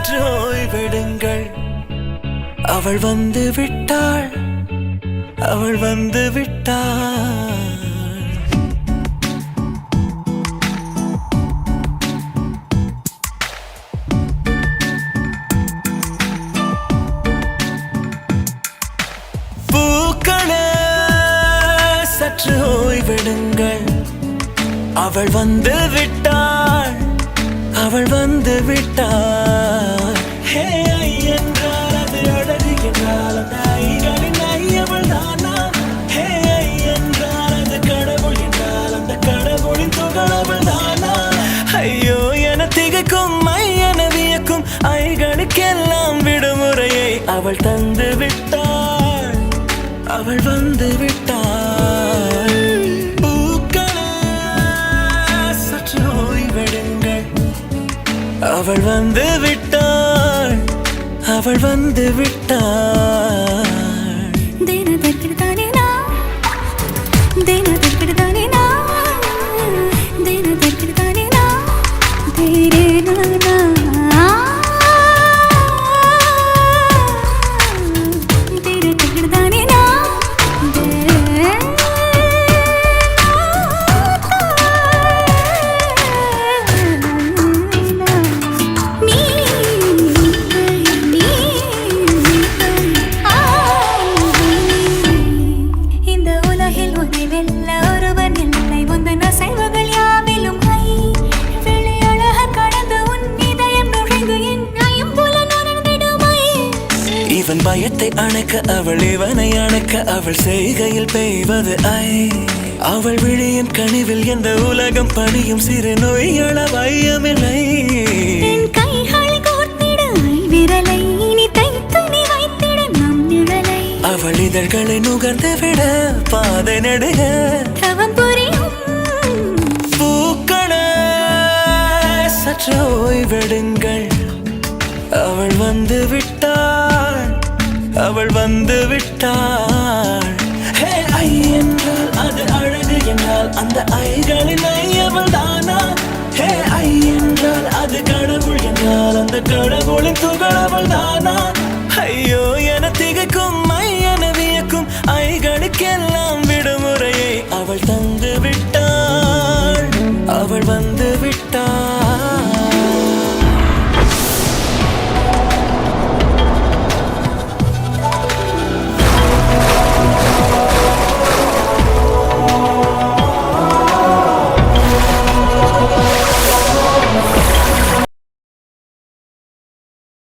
சற்று ஓய்வெடுங்கள். அவள் வந்து விட்டாள், அவள் வந்து விட்டாள். பூக்களே சற்று ஓய்வெடுங்கள். அவள் வந்து விட்டாள், அவள் வந்து விட்டாள். ஹே ஐ என்றால் அது அழகு என்றால் அந்த ஐகளின் ஐ அவள் தானா? ஹே ஐ என்றால் அது கடவுள் என்றால் அந்த கடவுளின் துகள் அவள் தானா? ஐயோ என திகைக்கும் ஐ என வியக்கும் ஐகளுக்கெல்லாம் விடுமுறையை அவள் தந்து விட்டாள், அவள் வந்து விட்டாள். அவள் வந்து விட்டாள், அவள் வந்து விட்டாள். இவன் பயத்தை அணைக்க அவள் இவனை அணைக்க அவள் செய்கையில் பெய்வது ஐ. அவள் விழியின் கனிவில் எந்த உலகம் பணியும் சிறு நோய்கள வையமில்லை. அவள் இதழ்களை நுகர்ந்து விட பாதை நடுக பூக்களே சற்று ஓய்வெடுங்கள். அவள் வந்து விட்டாள், அவள் வந்து விட்டாள். ஹே ஐ என்றால் அது அழகு என்றால் அந்த ஐகளின் ஐ அவள் தானா? ஹே ஐ என்றால் அது கடவுள் என்றால் அந்த கடவுளின் துகள் அவள் தானா? ஐயோ என திகைக்கும் ஐ என வியக்கும் ஐகளுக்கெல்லாம் விடுமுறையை அவள் தந்து விட்டாள், அவள் வந்து